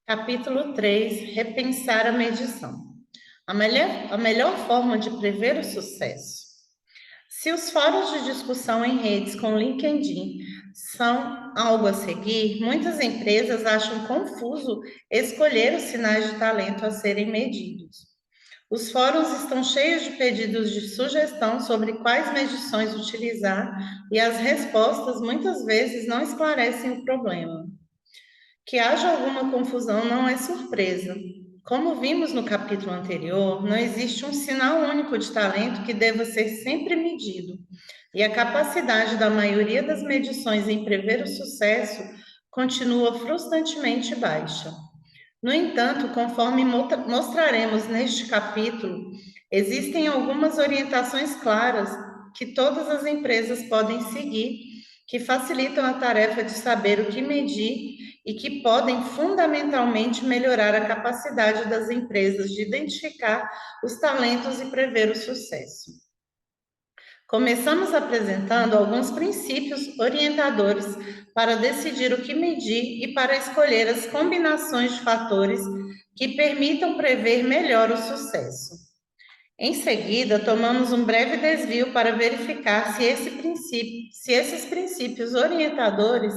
Capítulo 3: Repensar a medição. A melhor forma de prever o sucesso. Se os fóruns de discussão em redes com LinkedIn são algo a seguir, muitas empresas acham confuso escolher os sinais de talento a serem medidos. Os fóruns estão cheios de pedidos de sugestão sobre quais medições utilizar e as respostas muitas vezes não esclarecem o problema. Que haja alguma confusão não é surpresa. Como vimos no capítulo anterior, não existe um sinal único de talento que deva ser sempre medido, e a capacidade da maioria das medições em prever o sucesso continua frustrantemente baixa. No entanto, conforme mostraremos neste capítulo, existem algumas orientações claras que todas as empresas podem seguir, que facilitam a tarefa de saber o que medir e que podem fundamentalmente melhorar a capacidade das empresas de identificar os talentos e prever o sucesso. Começamos apresentando alguns princípios orientadores para decidir o que medir e para escolher as combinações de fatores que permitam prever melhor o sucesso. Em seguida, tomamos um breve desvio para verificar se esses princípios orientadores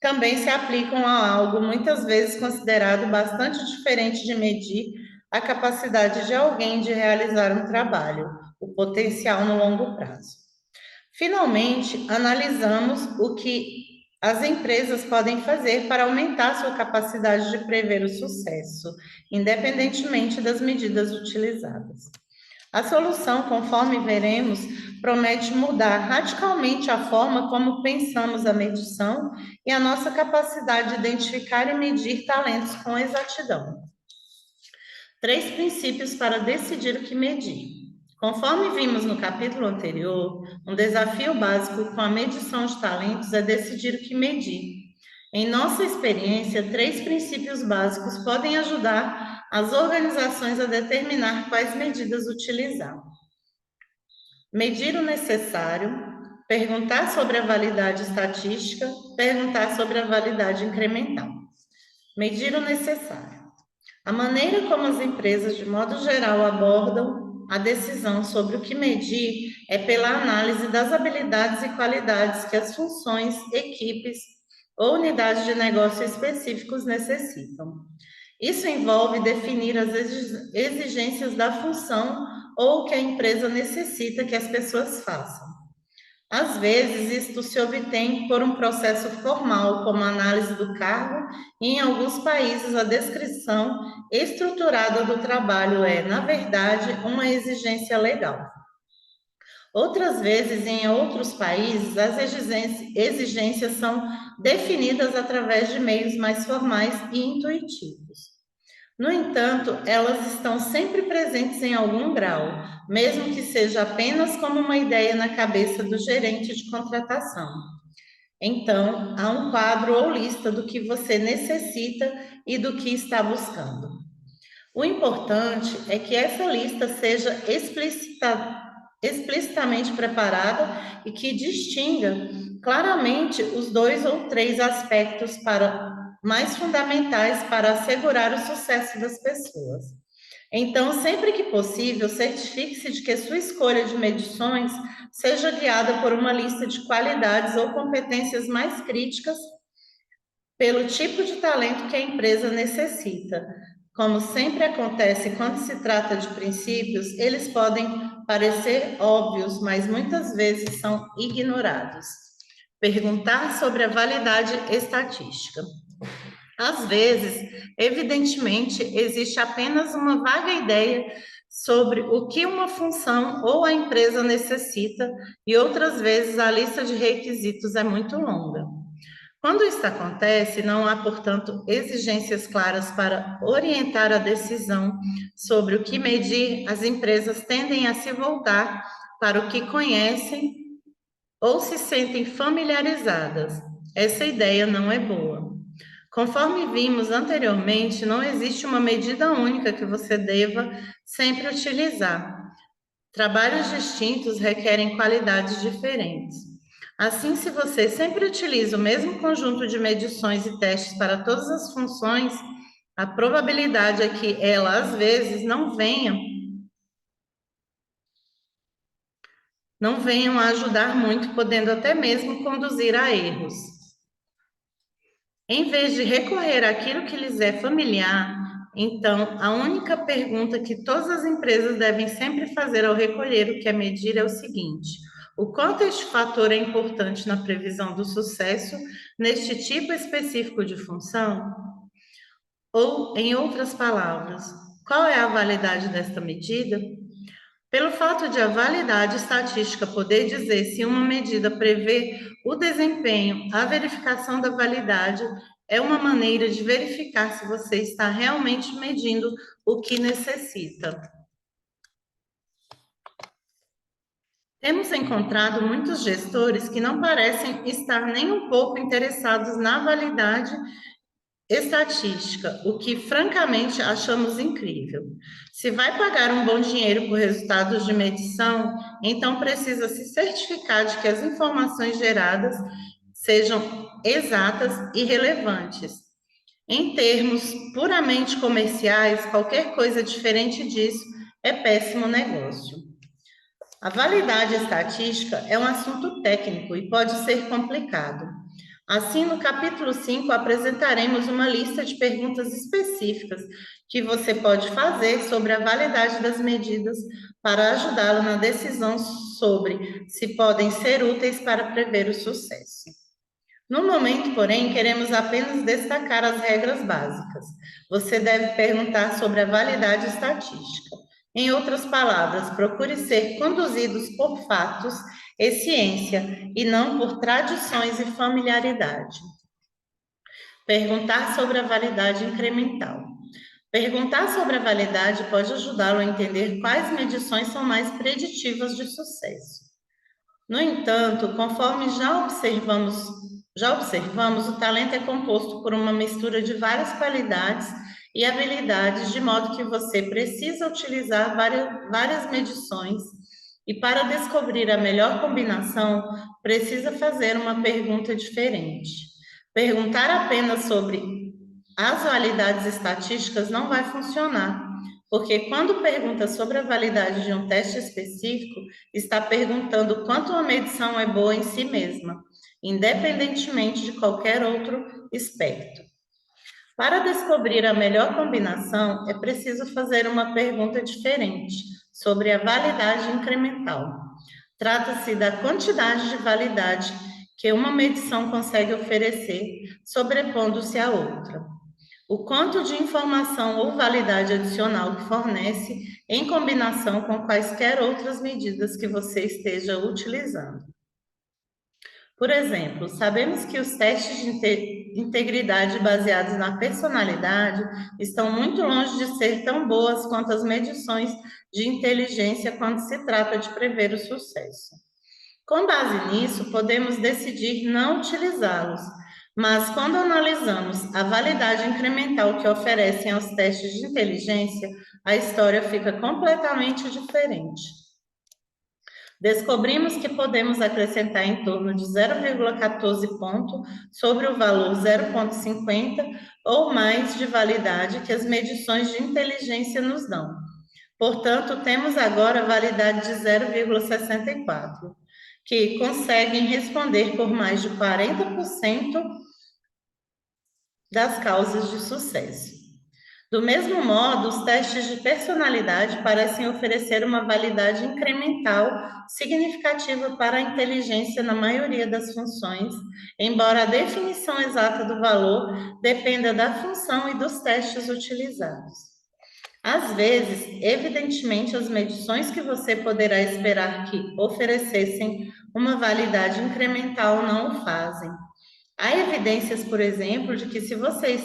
também se aplicam a algo muitas vezes considerado bastante diferente de medir a capacidade de alguém de realizar um trabalho, o potencial no longo prazo. Finalmente, analisamos o que as empresas podem fazer para aumentar sua capacidade de prever o sucesso, independentemente das medidas utilizadas. A solução, conforme veremos, promete mudar radicalmente a forma como pensamos a medição e a nossa capacidade de identificar e medir talentos com exatidão. 3 princípios para decidir o que medir. Conforme vimos no capítulo anterior, um desafio básico com a medição de talentos é decidir o que medir. Em nossa experiência, 3 princípios básicos podem ajudar as organizações a determinar quais medidas utilizar. Medir o necessário, perguntar sobre a validade estatística, perguntar sobre a validade incremental. Medir o necessário. A maneira como as empresas, de modo geral, abordam a decisão sobre o que medir é pela análise das habilidades e qualidades que as funções, equipes ou unidades de negócio específicos necessitam. Isso envolve definir as exigências da função ou o que a empresa necessita que as pessoas façam. Às vezes, isto se obtém por um processo formal, como a análise do cargo, e em alguns países a descrição estruturada do trabalho é, na verdade, uma exigência legal. Outras vezes, em outros países, as exigências são definidas através de meios mais formais e intuitivos. No entanto, elas estão sempre presentes em algum grau, mesmo que seja apenas como uma ideia na cabeça do gerente de contratação. Então, há um quadro ou lista do que você necessita e do que está buscando. O importante é que essa lista seja explicitamente preparada e que distinga claramente os 2 ou 3 aspectos mais fundamentais para assegurar o sucesso das pessoas. Então, sempre que possível, certifique-se de que sua escolha de medições seja guiada por uma lista de qualidades ou competências mais críticas pelo tipo de talento que a empresa necessita. Como sempre acontece quando se trata de princípios, eles podem parecer óbvios, mas muitas vezes são ignorados. Perguntar sobre a validade estatística. Às vezes, evidentemente, existe apenas uma vaga ideia sobre o que uma função ou a empresa necessita, e outras vezes a lista de requisitos é muito longa. Quando isso acontece, não há, portanto, exigências claras para orientar a decisão sobre o que medir, as empresas tendem a se voltar para o que conhecem ou se sentem familiarizadas. Essa ideia não é boa. Conforme vimos anteriormente, não existe uma medida única que você deva sempre utilizar. Trabalhos distintos requerem qualidades diferentes. Assim, se você sempre utiliza o mesmo conjunto de medições e testes para todas as funções, A probabilidade é que ela, às vezes, não venham a ajudar muito, podendo até mesmo conduzir a erros. Em vez de recorrer àquilo que lhes é familiar, então, a única pergunta que todas as empresas devem sempre fazer ao recolher o que é medir é o seguinte: o quanto este fator é importante na previsão do sucesso neste tipo específico de função? Ou, em outras palavras, qual é a validade desta medida? Pelo fato de a validade estatística poder dizer se uma medida prevê o desempenho, a verificação da validade é uma maneira de verificar se você está realmente medindo o que necessita. Temos encontrado muitos gestores que não parecem estar nem um pouco interessados na validade estatística, o que francamente achamos incrível. Se vai pagar um bom dinheiro por resultados de medição, então precisa se certificar de que as informações geradas sejam exatas e relevantes. Em termos puramente comerciais, qualquer coisa diferente disso é péssimo negócio. A validade estatística é um assunto técnico e pode ser complicado. Assim, no capítulo 5, apresentaremos uma lista de perguntas específicas que você pode fazer sobre a validade das medidas para ajudá-lo na decisão sobre se podem ser úteis para prever o sucesso. No momento, porém, queremos apenas destacar as regras básicas. Você deve perguntar sobre a validade estatística. Em outras palavras, procure ser conduzidos por fatos e ciência e não por tradições e familiaridade. Perguntar sobre a validade incremental. Perguntar sobre a validade pode ajudá-lo a entender quais medições são mais preditivas de sucesso. No entanto, conforme já observamos, o talento é composto por uma mistura de várias qualidades e habilidades, de modo que você precisa utilizar várias medições e, para descobrir a melhor combinação, precisa fazer uma pergunta diferente. Perguntar apenas sobre as validades estatísticas não vai funcionar, porque quando pergunta sobre a validade de um teste específico, está perguntando quanto uma medição é boa em si mesma, independentemente de qualquer outro aspecto. Para descobrir a melhor combinação, é preciso fazer uma pergunta diferente sobre a validade incremental. Trata-se da quantidade de validade que uma medição consegue oferecer, sobrepondo-se à outra. O quanto de informação ou validade adicional que fornece em combinação com quaisquer outras medidas que você esteja utilizando. Por exemplo, sabemos que os testes de integridade baseados na personalidade estão muito longe de ser tão boas quanto as medições de inteligência quando se trata de prever o sucesso. Com base nisso, podemos decidir não utilizá-los, mas quando analisamos a validade incremental que oferecem aos testes de inteligência, a história fica completamente diferente. Descobrimos que podemos acrescentar em torno de 0,14 ponto sobre o valor 0,50 ou mais de validade que as medições de inteligência nos dão. Portanto, temos agora a validade de 0,64, que conseguem responder por mais de 40% das causas de sucesso. Do mesmo modo, os testes de personalidade parecem oferecer uma validade incremental significativa para a inteligência na maioria das funções, embora a definição exata do valor dependa da função e dos testes utilizados. Às vezes, evidentemente, as medições que você poderá esperar que oferecessem uma validade incremental não o fazem. Há evidências, por exemplo, de que se você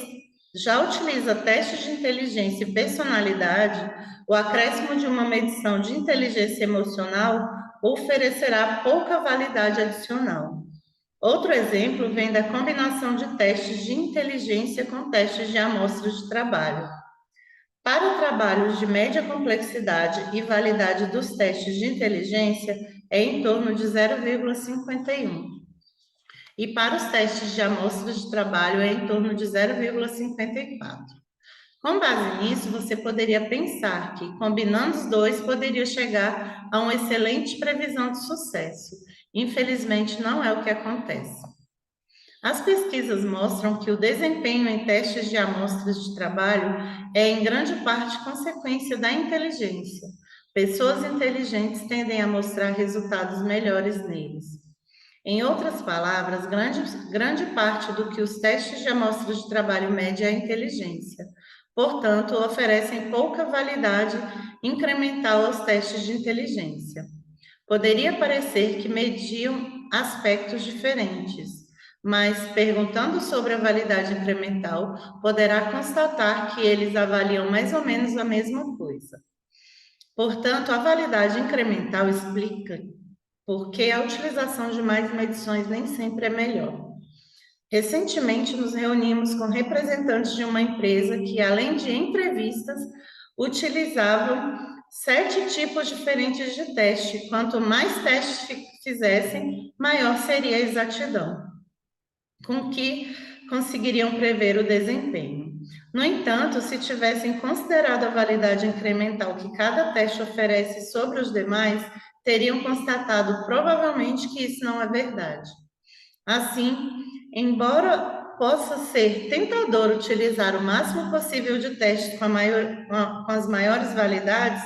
já utiliza testes de inteligência e personalidade, o acréscimo de uma medição de inteligência emocional oferecerá pouca validade adicional. Outro exemplo vem da combinação de testes de inteligência com testes de amostras de trabalho. Para trabalhos de média complexidade e validade dos testes de inteligência é em torno de 0,51. E para os testes de amostras de trabalho é em torno de 0,54. Com base nisso, você poderia pensar que, combinando os dois, poderia chegar a uma excelente previsão de sucesso. Infelizmente, não é o que acontece. As pesquisas mostram que o desempenho em testes de amostras de trabalho é, em grande parte, consequência da inteligência. Pessoas inteligentes tendem a mostrar resultados melhores neles. Em outras palavras, grande parte do que os testes de amostras de trabalho medem é a inteligência. Portanto, oferecem pouca validade incremental aos testes de inteligência. Poderia parecer que mediam aspectos diferentes, mas perguntando sobre a validade incremental, poderá constatar que eles avaliam mais ou menos a mesma coisa. Portanto, a validade incremental explica por que a utilização de mais medições nem sempre é melhor. Recentemente, nos reunimos com representantes de uma empresa que, além de entrevistas, utilizavam 7 tipos diferentes de teste. Quanto mais testes fizessem, maior seria a exatidão com que conseguiriam prever o desempenho. No entanto, se tivessem considerado a validade incremental que cada teste oferece sobre os demais, teriam constatado provavelmente que isso não é verdade. Assim, embora possa ser tentador utilizar o máximo possível de testes com as maiores validades,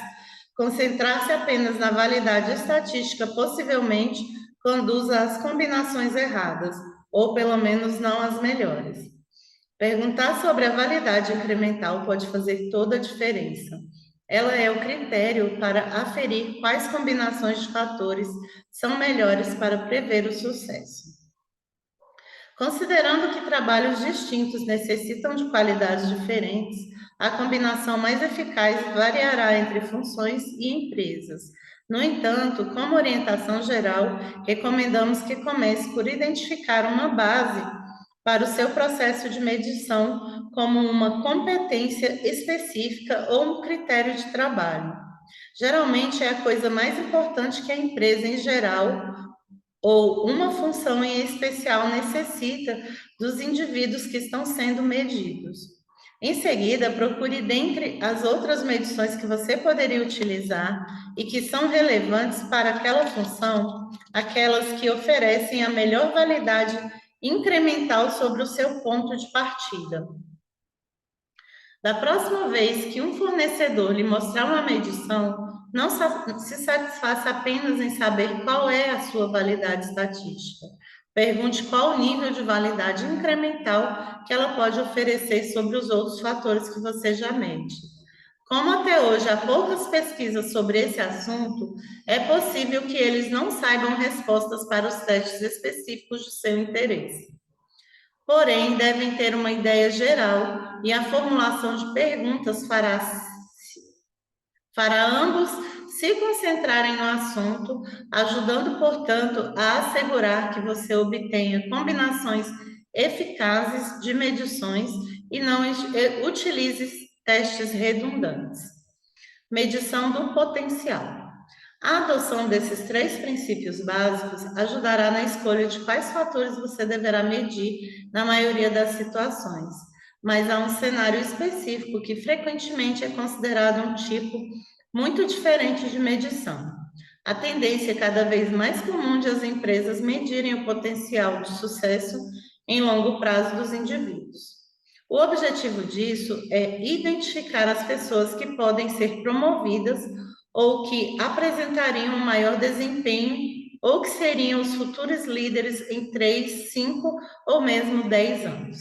concentrar-se apenas na validade estatística possivelmente conduza às combinações erradas, ou pelo menos não às melhores. Perguntar sobre a validade incremental pode fazer toda a diferença. Ela é o critério para aferir quais combinações de fatores são melhores para prever o sucesso. Considerando que trabalhos distintos necessitam de qualidades diferentes, a combinação mais eficaz variará entre funções e empresas. No entanto, como orientação geral, recomendamos que comece por identificar uma base para o seu processo de medição como uma competência específica ou um critério de trabalho. Geralmente é a coisa mais importante que a empresa em geral ou uma função em especial necessita dos indivíduos que estão sendo medidos. Em seguida, procure dentre as outras medições que você poderia utilizar e que são relevantes para aquela função, aquelas que oferecem a melhor validade incremental sobre o seu ponto de partida. Da próxima vez que um fornecedor lhe mostrar uma medição, não se satisfaça apenas em saber qual é a sua validade estatística. Pergunte qual o nível de validade incremental que ela pode oferecer sobre os outros fatores que você já mede. Como até hoje há poucas pesquisas sobre esse assunto, é possível que eles não saibam respostas para os testes específicos de seu interesse. Porém, devem ter uma ideia geral e a formulação de perguntas fará ambos se concentrarem no assunto, ajudando, portanto, a assegurar que você obtenha combinações eficazes de medições e não utilize testes redundantes. Medição do potencial. A adoção desses 3 princípios básicos ajudará na escolha de quais fatores você deverá medir na maioria das situações, mas há um cenário específico que frequentemente é considerado um tipo muito diferente de medição. A tendência cada vez mais comum de as empresas medirem o potencial de sucesso em longo prazo dos indivíduos. O objetivo disso é identificar as pessoas que podem ser promovidas ou que apresentariam um maior desempenho ou que seriam os futuros líderes em 3, 5 ou mesmo 10 anos.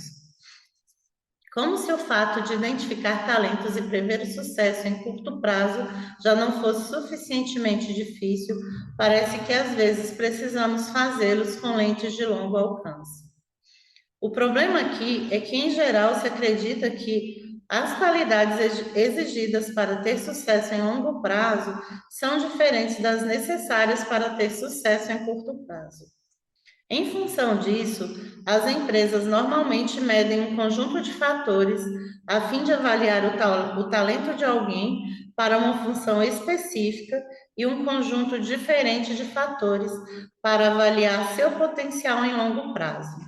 Como se o fato de identificar talentos e prever o sucesso em curto prazo já não fosse suficientemente difícil, parece que às vezes precisamos fazê-los com lentes de longo alcance. O problema aqui é que, em geral, se acredita que as qualidades exigidas para ter sucesso em longo prazo são diferentes das necessárias para ter sucesso em curto prazo. Em função disso, as empresas normalmente medem um conjunto de fatores a fim de avaliar o talento de alguém para uma função específica e um conjunto diferente de fatores para avaliar seu potencial em longo prazo.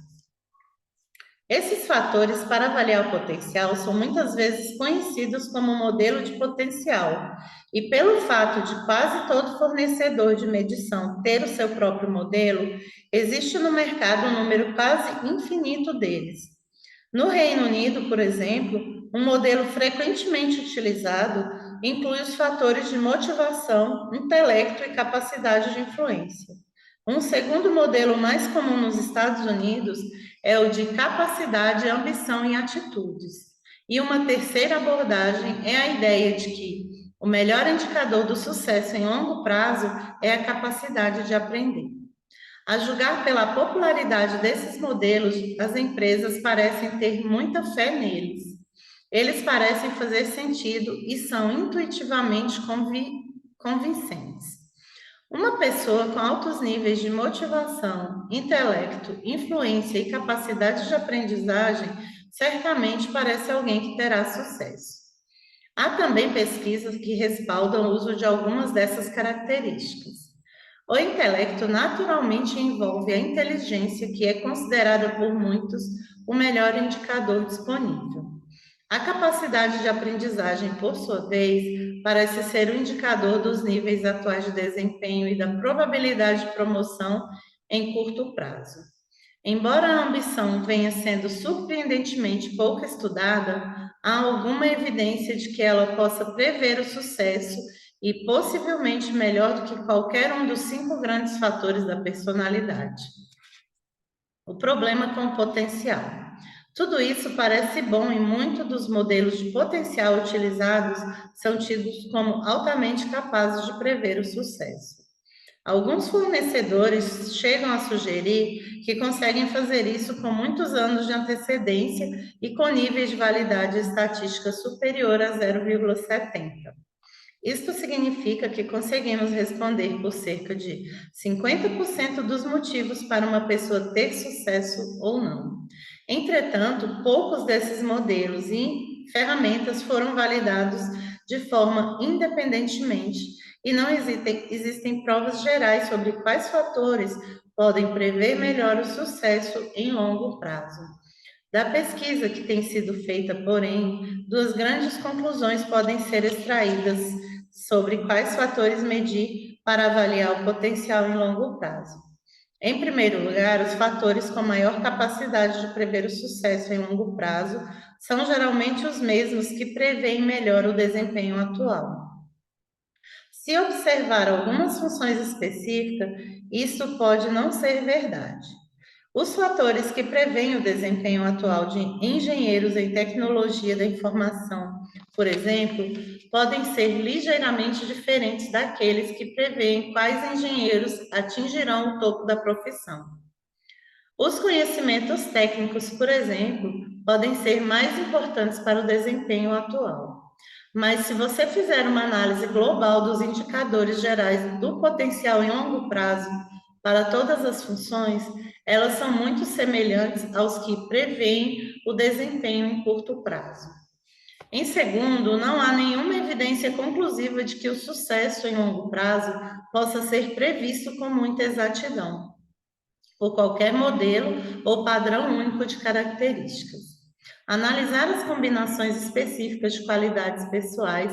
Esses fatores para avaliar o potencial são muitas vezes conhecidos como modelo de potencial, e pelo fato de quase todo fornecedor de medição ter o seu próprio modelo, existe no mercado um número quase infinito deles. No Reino Unido, por exemplo, um modelo frequentemente utilizado inclui os fatores de motivação, intelecto e capacidade de influência. Um segundo modelo mais comum nos Estados Unidos é o de capacidade, ambição e atitudes. E uma terceira abordagem é a ideia de que o melhor indicador do sucesso em longo prazo é a capacidade de aprender. A julgar pela popularidade desses modelos, as empresas parecem ter muita fé neles. Eles parecem fazer sentido e são intuitivamente convincentes. Uma pessoa com altos níveis de motivação, intelecto, influência e capacidade de aprendizagem certamente parece alguém que terá sucesso. Há também pesquisas que respaldam o uso de algumas dessas características. O intelecto naturalmente envolve a inteligência, que é considerada por muitos o melhor indicador disponível. A capacidade de aprendizagem, por sua vez, parece ser o indicador dos níveis atuais de desempenho e da probabilidade de promoção em curto prazo. Embora a ambição venha sendo surpreendentemente pouco estudada, há alguma evidência de que ela possa prever o sucesso e possivelmente melhor do que qualquer um dos 5 grandes fatores da personalidade. O problema com o potencial. Tudo isso parece bom e muitos dos modelos de potencial utilizados são tidos como altamente capazes de prever o sucesso. Alguns fornecedores chegam a sugerir que conseguem fazer isso com muitos anos de antecedência e com níveis de validade estatística superior a 0,70. Isto significa que conseguimos responder por cerca de 50% dos motivos para uma pessoa ter sucesso ou não. Entretanto, poucos desses modelos e ferramentas foram validados de forma independentemente e não existem provas gerais sobre quais fatores podem prever melhor o sucesso em longo prazo. Da pesquisa que tem sido feita, porém, duas grandes conclusões podem ser extraídas sobre quais fatores medir para avaliar o potencial em longo prazo. Em primeiro lugar, os fatores com maior capacidade de prever o sucesso em longo prazo são geralmente os mesmos que preveem melhor o desempenho atual. Se observar algumas funções específicas, isso pode não ser verdade. Os fatores que prevêem o desempenho atual de engenheiros em tecnologia da informação, por exemplo, podem ser ligeiramente diferentes daqueles que prevêem quais engenheiros atingirão o topo da profissão. Os conhecimentos técnicos, por exemplo, podem ser mais importantes para o desempenho atual. Mas se você fizer uma análise global dos indicadores gerais do potencial em longo prazo para todas as funções, elas são muito semelhantes aos que prevêem o desempenho em curto prazo. Em segundo, não há nenhuma evidência conclusiva de que o sucesso em longo prazo possa ser previsto com muita exatidão, por qualquer modelo ou padrão único de características. Analisar as combinações específicas de qualidades pessoais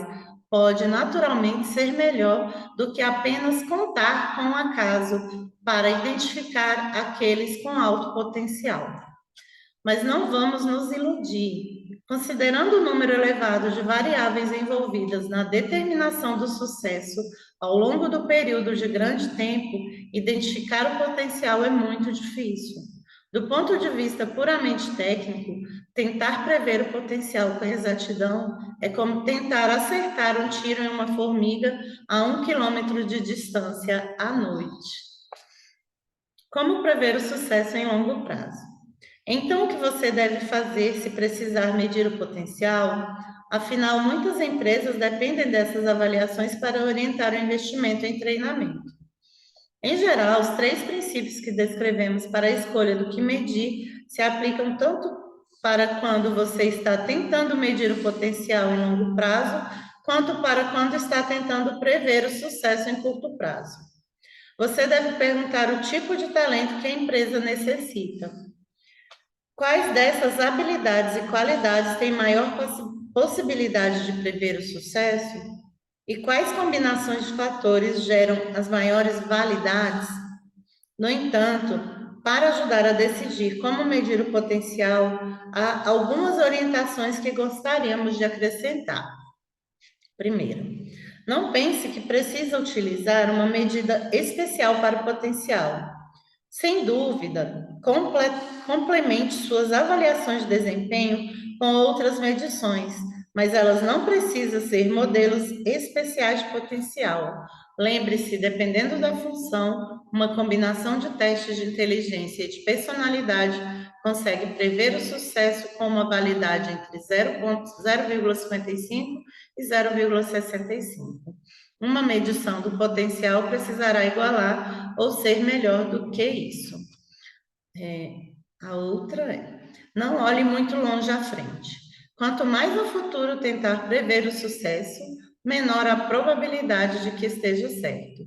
pode naturalmente ser melhor do que apenas contar com o acaso para identificar aqueles com alto potencial. Mas não vamos nos iludir. Considerando o número elevado de variáveis envolvidas na determinação do sucesso ao longo do período de grande tempo, identificar o potencial é muito difícil. Do ponto de vista puramente técnico, tentar prever o potencial com exatidão é como tentar acertar um tiro em uma formiga a 1 quilômetro de distância à noite. Como prever o sucesso em longo prazo? Então, o que você deve fazer se precisar medir o potencial? Afinal, muitas empresas dependem dessas avaliações para orientar o investimento em treinamento. Em geral, os 3 princípios que descrevemos para a escolha do que medir se aplicam tanto para quando você está tentando medir o potencial em longo prazo, quanto para quando está tentando prever o sucesso em curto prazo. Você deve perguntar o tipo de talento que a empresa necessita. Quais dessas habilidades e qualidades têm maior possibilidade de prever o sucesso? E quais combinações de fatores geram as maiores validades? No entanto, para ajudar a decidir como medir o potencial, há algumas orientações que gostaríamos de acrescentar. Primeiro, não pense que precisa utilizar uma medida especial para o potencial. Sem dúvida, complemente suas avaliações de desempenho com outras medições, mas elas não precisam ser modelos especiais de potencial. Lembre-se, dependendo da função, uma combinação de testes de inteligência e de personalidade consegue prever o sucesso com uma validade entre 0,55 e 0,65. Uma medição do potencial precisará igualar ou ser melhor do que isso. A outra é: não olhe muito longe à frente. Quanto mais no futuro tentar prever o sucesso, menor a probabilidade de que esteja certo.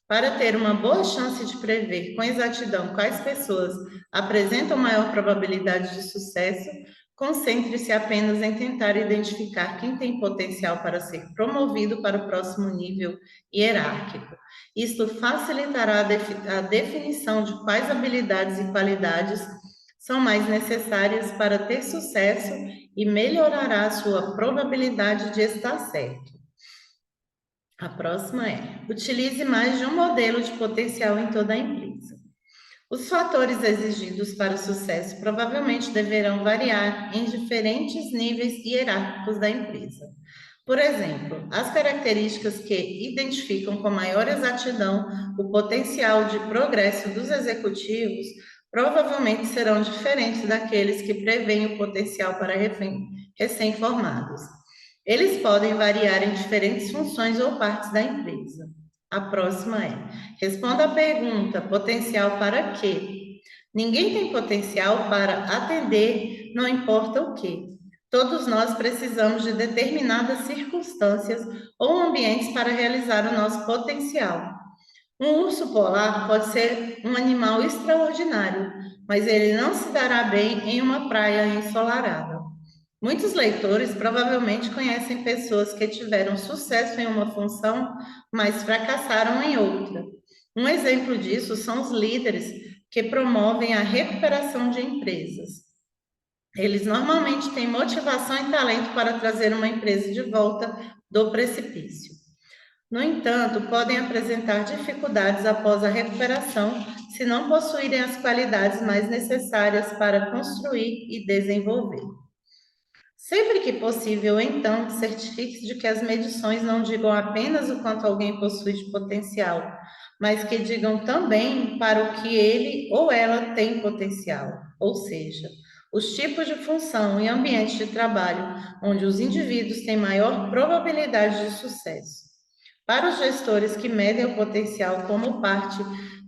Para ter uma boa chance de prever com exatidão quais pessoas apresentam maior probabilidade de sucesso, concentre-se apenas em tentar identificar quem tem potencial para ser promovido para o próximo nível hierárquico. Isto facilitará a definição de quais habilidades e qualidades são mais necessárias para ter sucesso e melhorará a sua probabilidade de estar certo. A próxima é: utilize mais de um modelo de potencial em toda a empresa. Os fatores exigidos para o sucesso provavelmente deverão variar em diferentes níveis hierárquicos da empresa. Por exemplo, as características que identificam com maior exatidão o potencial de progresso dos executivos provavelmente serão diferentes daqueles que preveem o potencial para recém-formados. Eles podem variar em diferentes funções ou partes da empresa. A próxima é: responda a pergunta: potencial para quê? Ninguém tem potencial para atender, não importa o quê. Todos nós precisamos de determinadas circunstâncias ou ambientes para realizar o nosso potencial. Um urso polar pode ser um animal extraordinário, mas ele não se dará bem em uma praia ensolarada. Muitos leitores provavelmente conhecem pessoas que tiveram sucesso em uma função, mas fracassaram em outra. Um exemplo disso são os líderes que promovem a recuperação de empresas. Eles normalmente têm motivação e talento para trazer uma empresa de volta do precipício. No entanto, podem apresentar dificuldades após a recuperação se não possuírem as qualidades mais necessárias para construir e desenvolver. Sempre que possível, então, certifique-se de que as medições não digam apenas o quanto alguém possui de potencial, mas que digam também para o que ele ou ela tem potencial, ou seja, os tipos de função e ambiente de trabalho onde os indivíduos têm maior probabilidade de sucesso. Para os gestores que medem o potencial como parte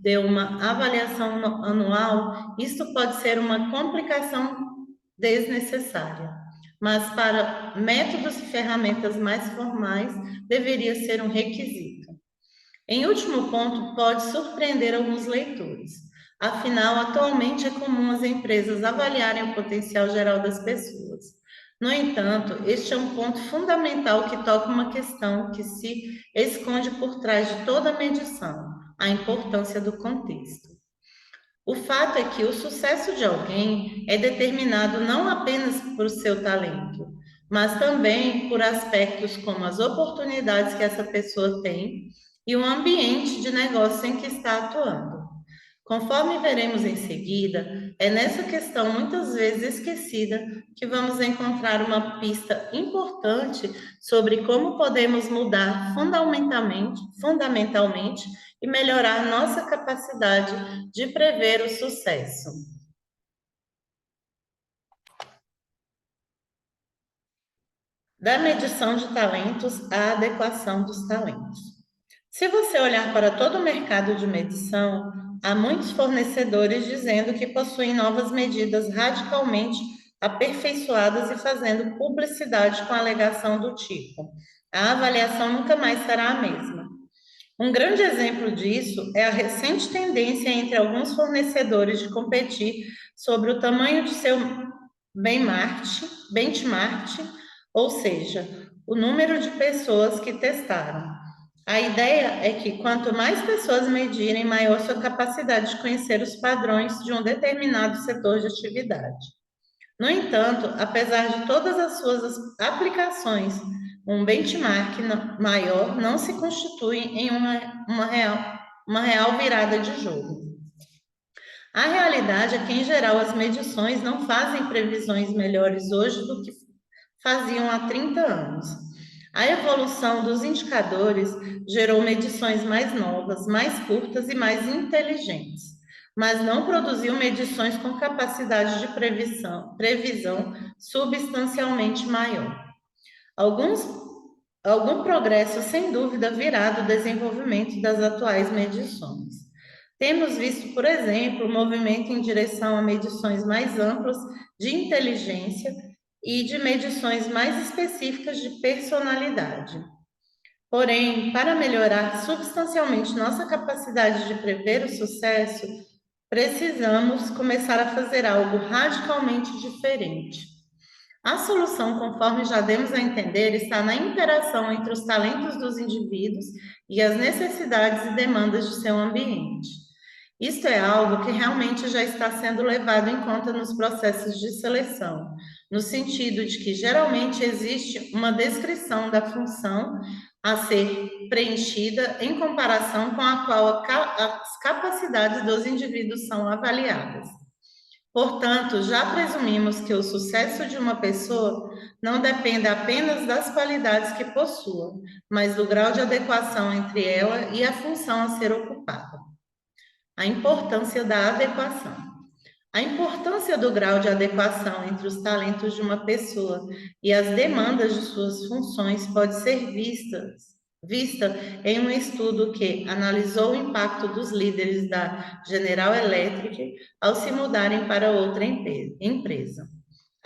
de uma avaliação anual, isto pode ser uma complicação desnecessária, mas para métodos e ferramentas mais formais, deveria ser um requisito. Em último ponto, pode surpreender alguns leitores. Afinal, atualmente é comum as empresas avaliarem o potencial geral das pessoas. No entanto, este é um ponto fundamental que toca uma questão que se esconde por trás de toda a medição: a importância do contexto. O fato é que o sucesso de alguém é determinado não apenas por seu talento, mas também por aspectos como as oportunidades que essa pessoa tem e o ambiente de negócio em que está atuando. Conforme veremos em seguida, é nessa questão muitas vezes esquecida que vamos encontrar uma pista importante sobre como podemos mudar fundamentalmente e melhorar nossa capacidade de prever o sucesso. Da medição de talentos à adequação dos talentos. Se você olhar para todo o mercado de medição, há muitos fornecedores dizendo que possuem novas medidas radicalmente aperfeiçoadas e fazendo publicidade com a alegação do tipo: a avaliação nunca mais será a mesma. Um grande exemplo disso é a recente tendência entre alguns fornecedores de competir sobre o tamanho de seu benchmark, ou seja, o número de pessoas que testaram. A ideia é que quanto mais pessoas medirem, maior sua capacidade de conhecer os padrões de um determinado setor de atividade. No entanto, apesar de todas as suas aplicações, um benchmark maior não se constitui em uma real virada de jogo. A realidade é que, em geral, as medições não fazem previsões melhores hoje do que faziam há 30 anos. A evolução dos indicadores gerou medições mais novas, mais curtas e mais inteligentes, mas não produziu medições com capacidade de previsão substancialmente maior. Algum progresso, sem dúvida, virá do desenvolvimento das atuais medições. Temos visto, por exemplo, o movimento em direção a medições mais amplas de inteligência e de medições mais específicas de personalidade. Porém, para melhorar substancialmente nossa capacidade de prever o sucesso, precisamos começar a fazer algo radicalmente diferente. A solução, conforme já demos a entender, está na interação entre os talentos dos indivíduos e as necessidades e demandas de seu ambiente. Isto é algo que realmente já está sendo levado em conta nos processos de seleção, no sentido de que geralmente existe uma descrição da função a ser preenchida em comparação com a qual as capacidades dos indivíduos são avaliadas. Portanto, já presumimos que o sucesso de uma pessoa não depende apenas das qualidades que possua, mas do grau de adequação entre ela e a função a ser ocupada. A importância da adequação. A importância do grau de adequação entre os talentos de uma pessoa e as demandas de suas funções pode ser vista em um estudo que analisou o impacto dos líderes da General Electric ao se mudarem para outra empresa.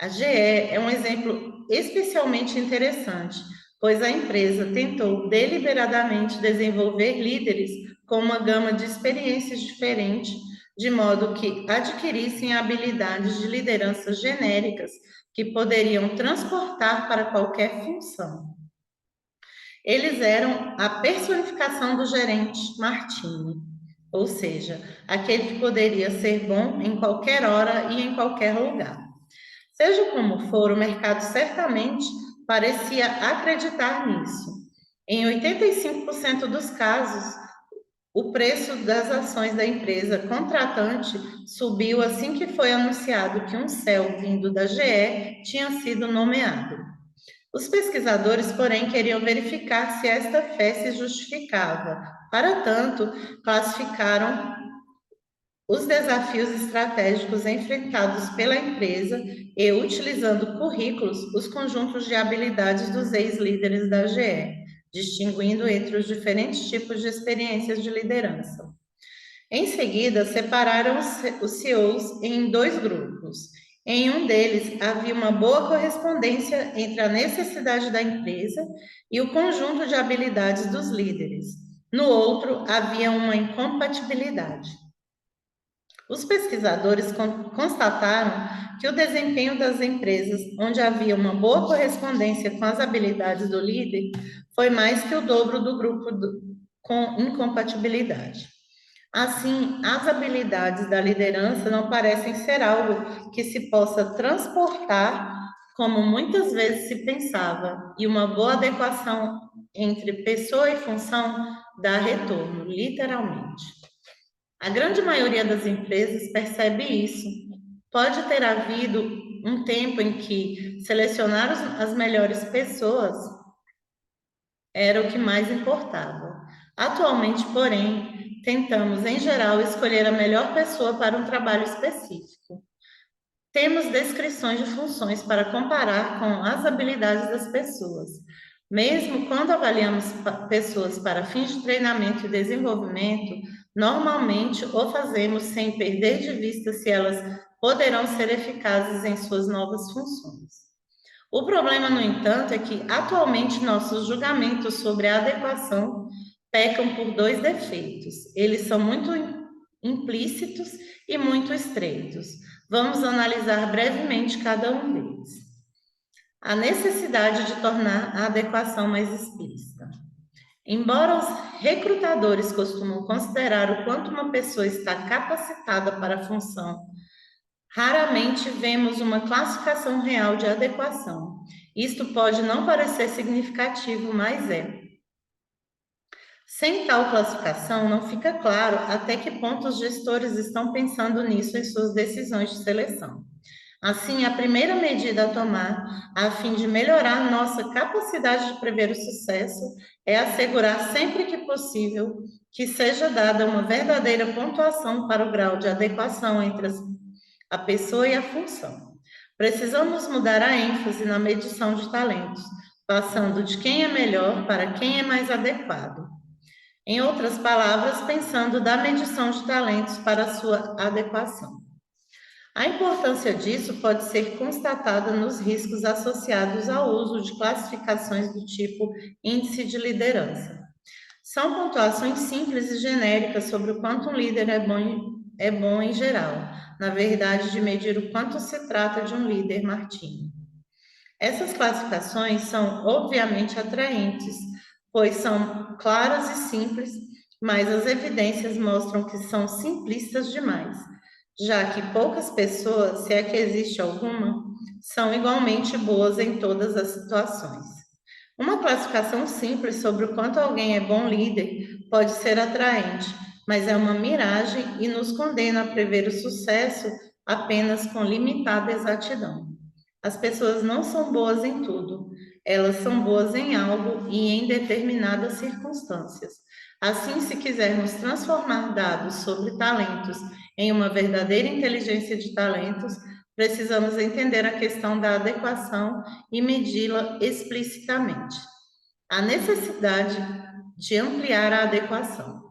A GE é um exemplo especialmente interessante, pois a empresa tentou deliberadamente desenvolver líderes com uma gama de experiências diferentes, de modo que adquirissem habilidades de liderança genéricas que poderiam transportar para qualquer função. Eles eram a personificação do gerente Martini, ou seja, aquele que poderia ser bom em qualquer hora e em qualquer lugar. Seja como for, o mercado certamente parecia acreditar nisso. Em 85% dos casos, o preço das ações da empresa contratante subiu assim que foi anunciado que um céu vindo da GE tinha sido nomeado. Os pesquisadores, porém, queriam verificar se esta fé se justificava. Para tanto, classificaram os desafios estratégicos enfrentados pela empresa e, utilizando currículos, os conjuntos de habilidades dos ex-líderes da GE, distinguindo entre os diferentes tipos de experiências de liderança. Em seguida, separaram os CEOs em dois grupos. Em um deles, havia uma boa correspondência entre a necessidade da empresa e o conjunto de habilidades dos líderes. No outro, havia uma incompatibilidade. Os pesquisadores constataram que o desempenho das empresas onde havia uma boa correspondência com as habilidades do líder foi mais que o dobro do grupo com incompatibilidade. Assim, as habilidades da liderança não parecem ser algo que se possa transportar como muitas vezes se pensava, e uma boa adequação entre pessoa e função dá retorno, literalmente. A grande maioria das empresas percebe isso. Pode ter havido um tempo em que selecionar as melhores pessoas era o que mais importava. Atualmente, porém, tentamos, em geral, escolher a melhor pessoa para um trabalho específico. Temos descrições de funções para comparar com as habilidades das pessoas. Mesmo quando avaliamos pessoas para fins de treinamento e desenvolvimento, normalmente o fazemos sem perder de vista se elas poderão ser eficazes em suas novas funções. O problema, no entanto, é que atualmente nossos julgamentos sobre a adequação pecam por dois defeitos. Eles são muito implícitos e muito estreitos. Vamos analisar brevemente cada um deles. A necessidade de tornar a adequação mais explícita. Embora os recrutadores costumam considerar o quanto uma pessoa está capacitada para a função, raramente vemos uma classificação real de adequação. Isto pode não parecer significativo, mas é. Sem tal classificação, não fica claro até que ponto os gestores estão pensando nisso em suas decisões de seleção. Assim, a primeira medida a tomar, a fim de melhorar nossa capacidade de prever o sucesso, é assegurar sempre que possível que seja dada uma verdadeira pontuação para o grau de adequação entre a pessoa e a função. Precisamos mudar a ênfase na medição de talentos, passando de quem é melhor para quem é mais adequado. Em outras palavras, pensando da medição de talentos para a sua adequação. A importância disso pode ser constatada nos riscos associados ao uso de classificações do tipo índice de liderança. São pontuações simples e genéricas sobre o quanto um líder é bom em geral, na verdade, de medir o quanto se trata de um líder Martini. Essas classificações são obviamente atraentes, pois são claras e simples, mas as evidências mostram que são simplistas demais, já que poucas pessoas, se é que existe alguma, são igualmente boas em todas as situações. Uma classificação simples sobre o quanto alguém é bom líder pode ser atraente, mas é uma miragem e nos condena a prever o sucesso apenas com limitada exatidão. As pessoas não são boas em tudo, elas são boas em algo e em determinadas circunstâncias. Assim, se quisermos transformar dados sobre talentos em uma verdadeira inteligência de talentos, precisamos entender a questão da adequação e medi-la explicitamente. A necessidade de ampliar a adequação.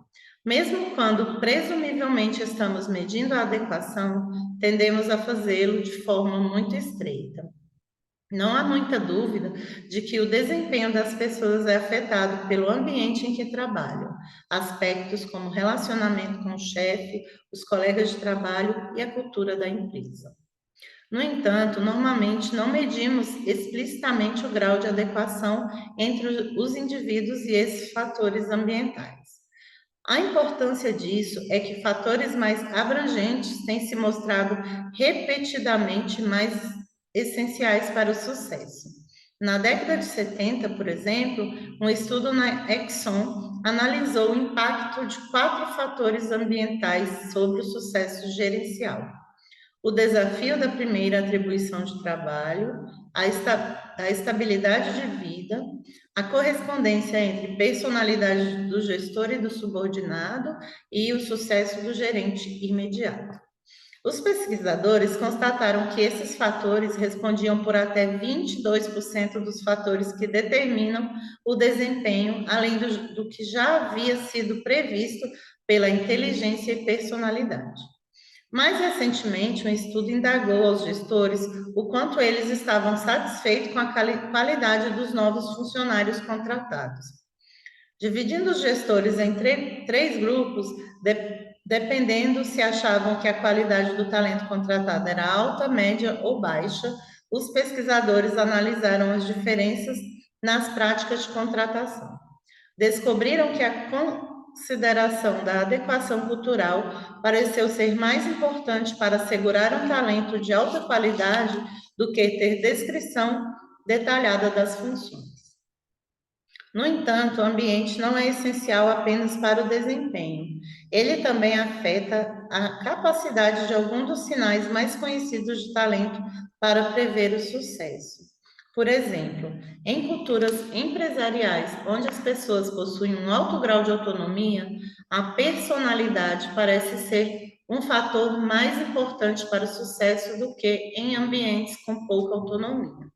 Mesmo quando presumivelmente estamos medindo a adequação, tendemos a fazê-lo de forma muito estreita. Não há muita dúvida de que o desempenho das pessoas é afetado pelo ambiente em que trabalham, aspectos como relacionamento com o chefe, os colegas de trabalho e a cultura da empresa. No entanto, normalmente não medimos explicitamente o grau de adequação entre os indivíduos e esses fatores ambientais. A importância disso é que fatores mais abrangentes têm se mostrado repetidamente mais essenciais para o sucesso. Na década de 70, por exemplo, um estudo na Exxon analisou o impacto de 4 fatores ambientais sobre o sucesso gerencial. O desafio da primeira atribuição de trabalho, a estabilidade de vida, a correspondência entre personalidade do gestor e do subordinado e o sucesso do gerente imediato. Os pesquisadores constataram que esses fatores respondiam por até 22% dos fatores que determinam o desempenho, além do que já havia sido previsto pela inteligência e personalidade. Mais recentemente, um estudo indagou aos gestores o quanto eles estavam satisfeitos com a qualidade dos novos funcionários contratados. Dividindo os gestores em três grupos, dependendo se achavam que a qualidade do talento contratado era alta, média ou baixa, os pesquisadores analisaram as diferenças nas práticas de contratação. Descobriram que a consideração da adequação cultural pareceu ser mais importante para assegurar um talento de alta qualidade do que ter descrição detalhada das funções. No entanto, o ambiente não é essencial apenas para o desempenho. Ele também afeta a capacidade de alguns dos sinais mais conhecidos de talento para prever o sucesso. Por exemplo, em culturas empresariais onde as pessoas possuem um alto grau de autonomia, a personalidade parece ser um fator mais importante para o sucesso do que em ambientes com pouca autonomia.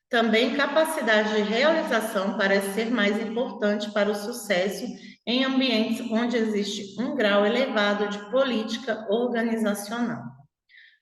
Também capacidade de realização parece ser mais importante para o sucesso em ambientes onde existe um grau elevado de política organizacional.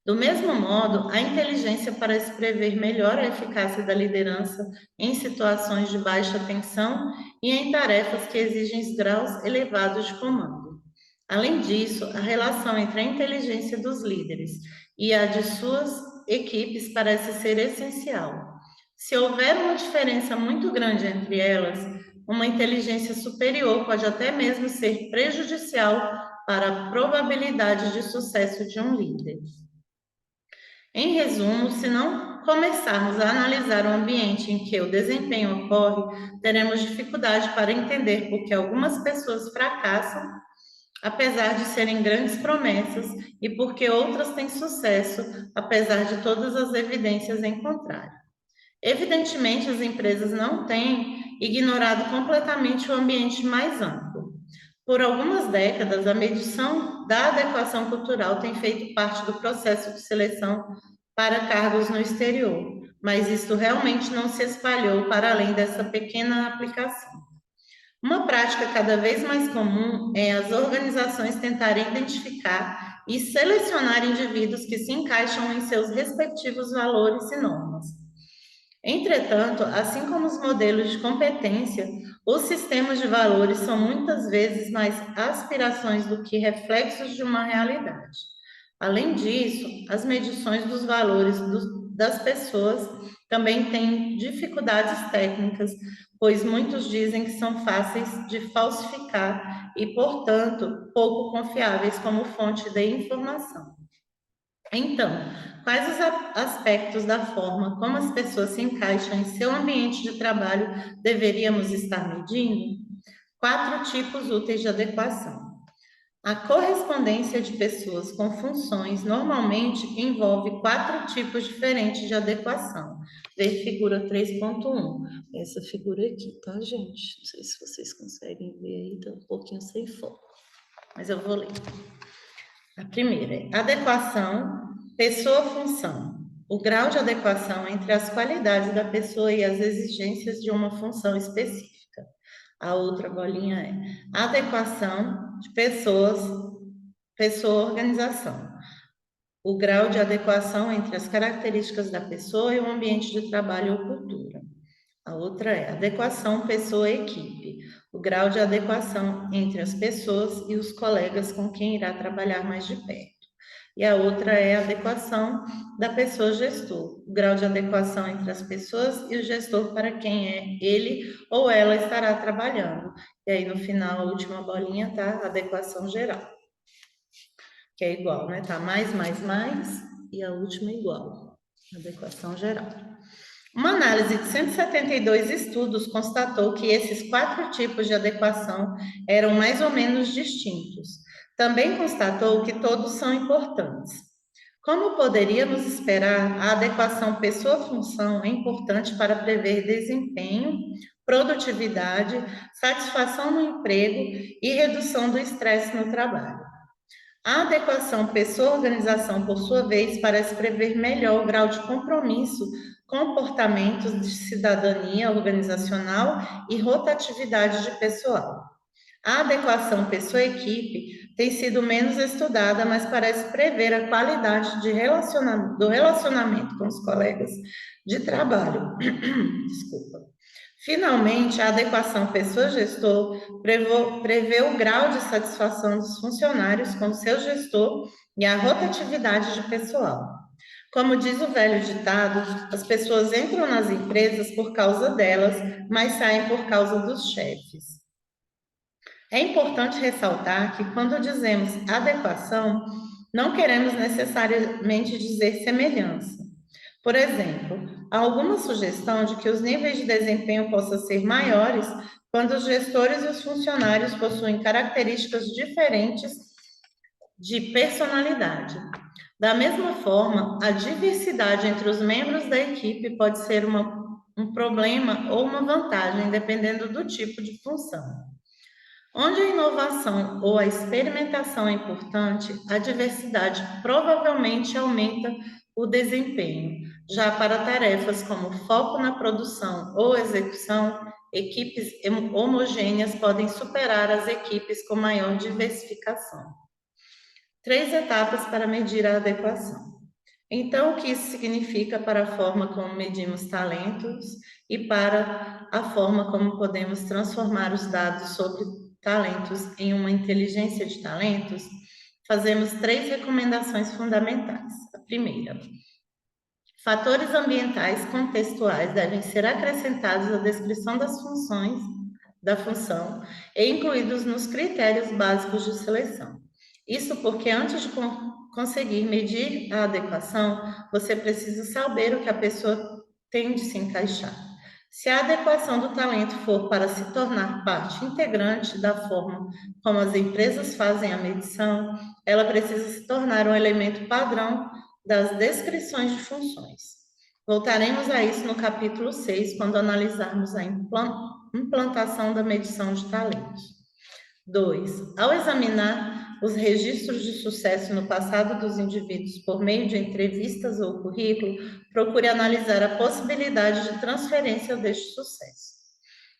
Do mesmo modo, a inteligência parece prever melhor a eficácia da liderança em situações de baixa tensão e em tarefas que exigem graus elevados de comando. Além disso, a relação entre a inteligência dos líderes e a de suas equipes parece ser essencial. Se houver uma diferença muito grande entre elas, uma inteligência superior pode até mesmo ser prejudicial para a probabilidade de sucesso de um líder. Em resumo, se não começarmos a analisar o ambiente em que o desempenho ocorre, teremos dificuldade para entender por que algumas pessoas fracassam, apesar de serem grandes promessas, e por que outras têm sucesso, apesar de todas as evidências em contrário. Evidentemente, as empresas não têm ignorado completamente o ambiente mais amplo. Por algumas décadas, a medição da adequação cultural tem feito parte do processo de seleção para cargos no exterior, mas isto realmente não se espalhou para além dessa pequena aplicação. Uma prática cada vez mais comum é as organizações tentarem identificar e selecionar indivíduos que se encaixam em seus respectivos valores e normas. Entretanto, assim como os modelos de competência, os sistemas de valores são muitas vezes mais aspirações do que reflexos de uma realidade. Além disso, as medições dos valores das pessoas também têm dificuldades técnicas, pois muitos dizem que são fáceis de falsificar e, portanto, pouco confiáveis como fonte de informação. Então, quais os aspectos da forma como as pessoas se encaixam em seu ambiente de trabalho deveríamos estar medindo? 4 tipos úteis de adequação. A correspondência de pessoas com funções normalmente envolve 4 tipos diferentes de adequação. Vê figura 3.1. Essa figura aqui, tá, gente? Não sei se vocês conseguem ver aí, tá um pouquinho sem foco, mas eu vou ler. A primeira é adequação, pessoa-função. O grau de adequação entre as qualidades da pessoa e as exigências de uma função específica. A outra bolinha é adequação de pessoas, pessoa-organização. O grau de adequação entre as características da pessoa e o ambiente de trabalho ou cultura. A outra é adequação pessoa-equipe, o grau de adequação entre as pessoas e os colegas com quem irá trabalhar mais de perto. E a outra é a adequação da pessoa-gestor, o grau de adequação entre as pessoas e o gestor para quem ele ou ela estará trabalhando. E aí, no final, a última bolinha tá a adequação geral, que é igual, né? Tá mais, e a última é igual, adequação geral. Uma análise de 172 estudos constatou que esses 4 tipos de adequação eram mais ou menos distintos. Também constatou que todos são importantes. Como poderíamos esperar, a adequação pessoa-função é importante para prever desempenho, produtividade, satisfação no emprego e redução do estresse no trabalho. A adequação pessoa-organização, por sua vez, parece prever melhor o grau de compromisso, comportamentos de cidadania organizacional e rotatividade de pessoal. A adequação pessoa-equipe tem sido menos estudada, mas parece prever a qualidade do relacionamento com os colegas de trabalho. Desculpa. Finalmente, a adequação pessoa-gestor prevê o grau de satisfação dos funcionários com o seu gestor e a rotatividade de pessoal. Como diz o velho ditado, as pessoas entram nas empresas por causa delas, mas saem por causa dos chefes. É importante ressaltar que quando dizemos adequação, não queremos necessariamente dizer semelhança. Por exemplo, há alguma sugestão de que os níveis de desempenho possam ser maiores quando os gestores e os funcionários possuem características diferentes de personalidade. Da mesma forma, a diversidade entre os membros da equipe pode ser um problema ou uma vantagem, dependendo do tipo de função. Onde a inovação ou a experimentação é importante, a diversidade provavelmente aumenta o desempenho. Já para tarefas como foco na produção ou execução, equipes homogêneas podem superar as equipes com maior diversificação. 3 etapas para medir a adequação. Então, o que isso significa para a forma como medimos talentos e para a forma como podemos transformar os dados sobre talentos em uma inteligência de talentos? Fazemos 3 recomendações fundamentais. A primeira: fatores ambientais contextuais devem ser acrescentados à descrição das funções da função e incluídos nos critérios básicos de seleção. Isso porque antes de conseguir medir a adequação, você precisa saber o que a pessoa tem de se encaixar. Se a adequação do talento for para se tornar parte integrante da forma como as empresas fazem a medição, ela precisa se tornar um elemento padrão das descrições de funções. Voltaremos a isso no capítulo 6, quando analisarmos a implantação da medição de talentos. 2. Ao examinar os registros de sucesso no passado dos indivíduos por meio de entrevistas ou currículo, procure analisar a possibilidade de transferência deste sucesso.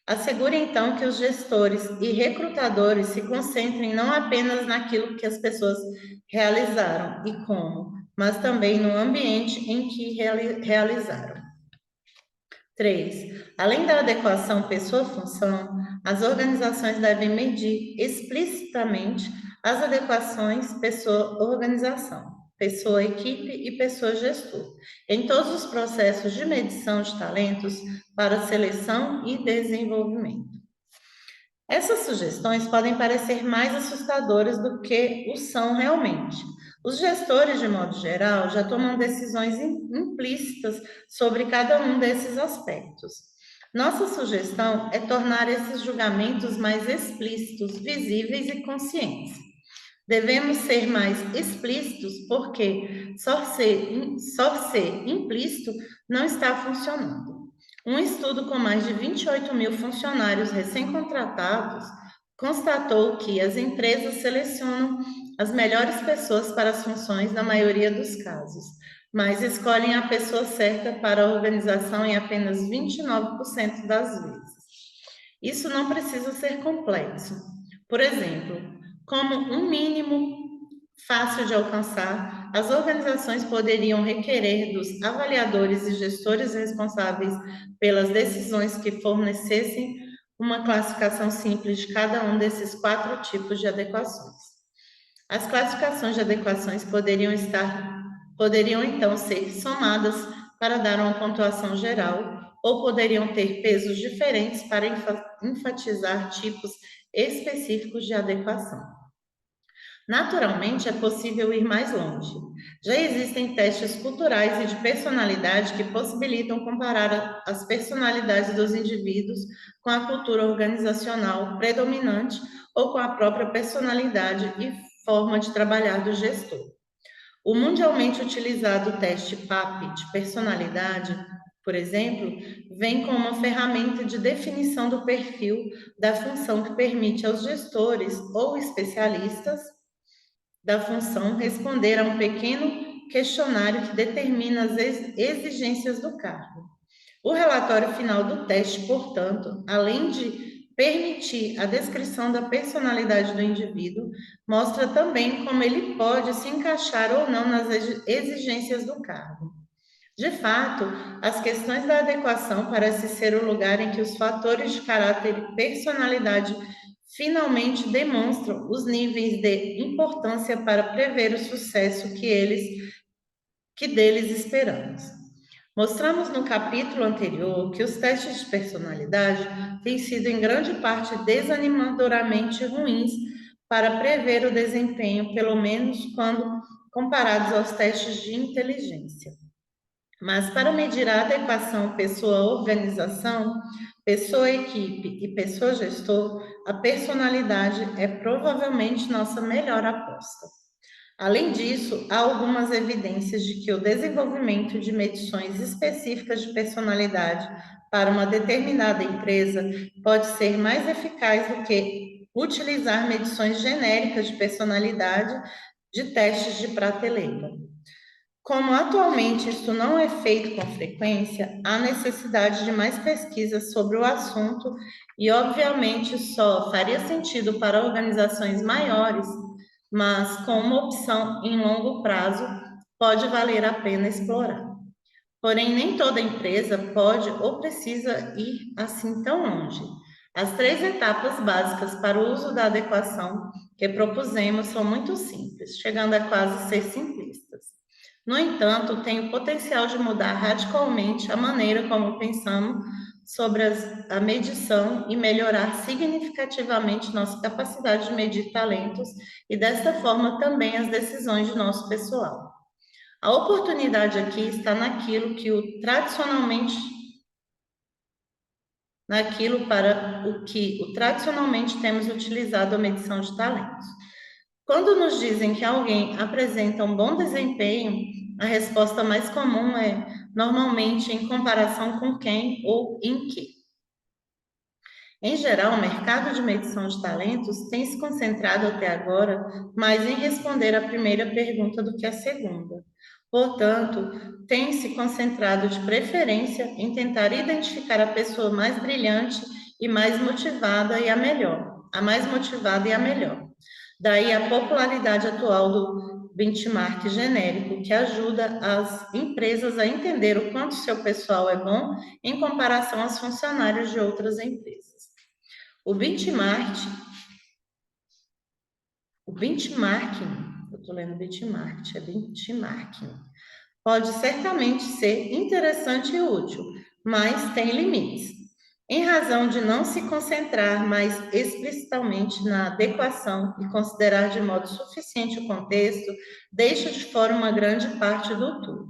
Assegure, então, que os gestores e recrutadores se concentrem não apenas naquilo que as pessoas realizaram e como, mas também no ambiente em que realizaram. 3. Além da adequação pessoa-função, as organizações devem medir explicitamente as adequações pessoa-organização, pessoa-equipe e pessoa-gestor, em todos os processos de medição de talentos para seleção e desenvolvimento. Essas sugestões podem parecer mais assustadoras do que o são realmente. Os gestores, de modo geral, já tomam decisões implícitas sobre cada um desses aspectos. Nossa sugestão é tornar esses julgamentos mais explícitos, visíveis e conscientes. Devemos ser mais explícitos porque só ser implícito não está funcionando. Um estudo com mais de 28 mil funcionários recém-contratados constatou que as empresas selecionam as melhores pessoas para as funções na maioria dos casos, mas escolhem a pessoa certa para a organização em apenas 29% das vezes. Isso não precisa ser complexo. Por exemplo, como um mínimo fácil de alcançar, as organizações poderiam requerer dos avaliadores e gestores responsáveis pelas decisões que fornecessem uma classificação simples de cada um desses 4 tipos de adequações. As classificações de adequações poderiam então ser somadas para dar uma pontuação geral, ou poderiam ter pesos diferentes para enfatizar tipos específicos de adequação. Naturalmente, é possível ir mais longe. Já existem testes culturais e de personalidade que possibilitam comparar as personalidades dos indivíduos com a cultura organizacional predominante ou com a própria personalidade e forma de trabalhar do gestor. O mundialmente utilizado teste PAP de personalidade, por exemplo, vem com uma ferramenta de definição do perfil da função que permite aos gestores ou especialistas da função responder a um pequeno questionário que determina as exigências do cargo. O relatório final do teste, portanto, além de permitir a descrição da personalidade do indivíduo, mostra também como ele pode se encaixar ou não nas exigências do cargo. De fato, as questões da adequação parecem ser o lugar em que os fatores de caráter e personalidade finalmente demonstram os níveis de importância para prever o sucesso que deles esperamos. Mostramos no capítulo anterior que os testes de personalidade têm sido em grande parte desanimadoramente ruins para prever o desempenho, pelo menos quando comparados aos testes de inteligência. Mas para medir a adequação pessoa-organização, pessoa-equipe e pessoa-gestor, a personalidade é provavelmente nossa melhor aposta. Além disso, há algumas evidências de que o desenvolvimento de medições específicas de personalidade para uma determinada empresa pode ser mais eficaz do que utilizar medições genéricas de personalidade de testes de prateleira. Como atualmente isso não é feito com frequência, há necessidade de mais pesquisas sobre o assunto e, obviamente, só faria sentido para organizações maiores, mas com uma opção em longo prazo pode valer a pena explorar. Porém, nem toda empresa pode ou precisa ir assim tão longe. As 3 etapas básicas para o uso da adequação que propusemos são muito simples, chegando a quase ser simplistas. No entanto, tem o potencial de mudar radicalmente a maneira como pensamos sobre a medição e melhorar significativamente nossa capacidade de medir talentos e, desta forma, também as decisões de nosso pessoal. A oportunidade aqui está naquilo para o que tradicionalmente temos utilizado a medição de talentos. Quando nos dizem que alguém apresenta um bom desempenho, a resposta mais comum é normalmente em comparação com quem ou em que. Em geral, o mercado de medição de talentos tem se concentrado até agora mais em responder à primeira pergunta do que à segunda. Portanto, tem se concentrado de preferência em tentar identificar a pessoa mais brilhante e mais motivada e a melhor, a mais motivada e a melhor. Daí a popularidade atual do benchmark genérico, que ajuda as empresas a entender o quanto seu pessoal é bom em comparação aos funcionários de outras empresas. O benchmarking, eu estou lendo benchmarking, é benchmarking, pode certamente ser interessante e útil, mas tem limites. Em razão de não se concentrar mais explicitamente na adequação e considerar de modo suficiente o contexto, deixa de fora uma grande parte do tudo.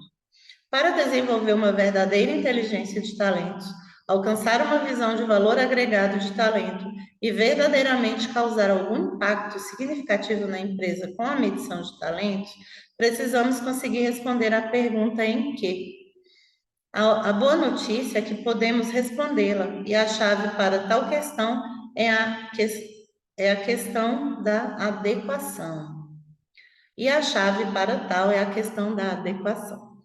Para desenvolver uma verdadeira inteligência de talentos, alcançar uma visão de valor agregado de talento e verdadeiramente causar algum impacto significativo na empresa com a medição de talentos, precisamos conseguir responder à pergunta em que. A boa notícia é que podemos respondê-la, e a chave para tal questão é a questão da adequação. E a chave para tal é a questão da adequação.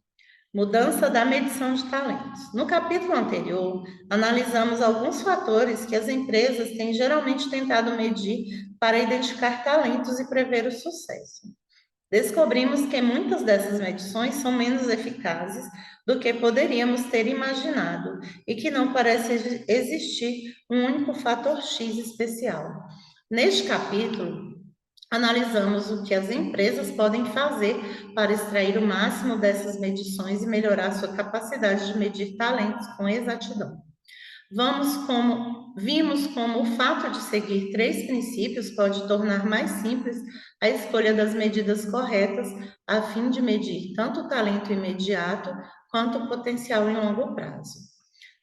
Mudança da medição de talentos. No capítulo anterior, analisamos alguns fatores que as empresas têm geralmente tentado medir para identificar talentos e prever o sucesso. Descobrimos que muitas dessas medições são menos eficazes do que poderíamos ter imaginado e que não parece existir um único fator X especial. Neste capítulo, analisamos o que as empresas podem fazer para extrair o máximo dessas medições e melhorar sua capacidade de medir talentos com exatidão. Vimos como o fato de seguir 3 princípios pode tornar mais simples a escolha das medidas corretas, a fim de medir tanto o talento imediato quanto o potencial em longo prazo.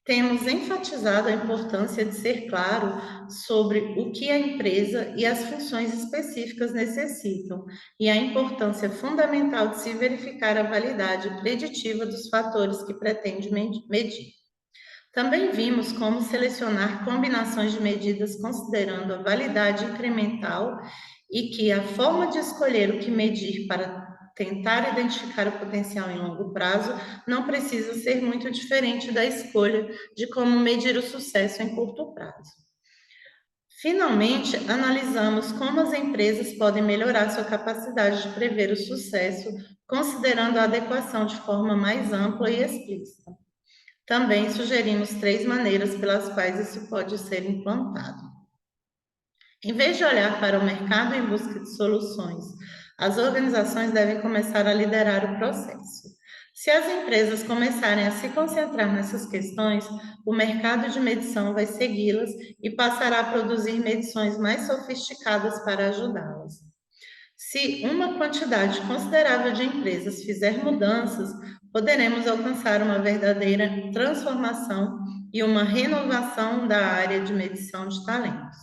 Temos enfatizado a importância de ser claro sobre o que a empresa e as funções específicas necessitam e a importância fundamental de se verificar a validade preditiva dos fatores que pretende medir. Também vimos como selecionar combinações de medidas considerando a validade incremental e que a forma de escolher o que medir para tentar identificar o potencial em longo prazo não precisa ser muito diferente da escolha de como medir o sucesso em curto prazo. Finalmente, analisamos como as empresas podem melhorar sua capacidade de prever o sucesso, considerando a adequação de forma mais ampla e explícita. Também sugerimos 3 maneiras pelas quais isso pode ser implantado. Em vez de olhar para o mercado em busca de soluções, as organizações devem começar a liderar o processo. Se as empresas começarem a se concentrar nessas questões, o mercado de medição vai segui-las e passará a produzir medições mais sofisticadas para ajudá-las. Se uma quantidade considerável de empresas fizer mudanças, poderemos alcançar uma verdadeira transformação e uma renovação da área de medição de talentos.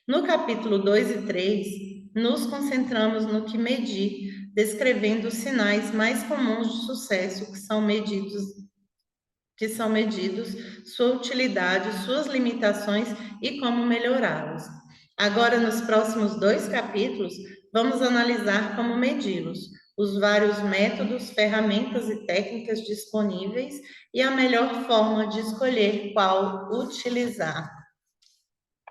No capítulo 2 e 3, nos concentramos no que medir, descrevendo os sinais mais comuns de sucesso que são medidos, sua utilidade, suas limitações e como melhorá-los. Agora, nos próximos 2 capítulos, vamos analisar como medi-los, os vários métodos, ferramentas e técnicas disponíveis e a melhor forma de escolher qual utilizar.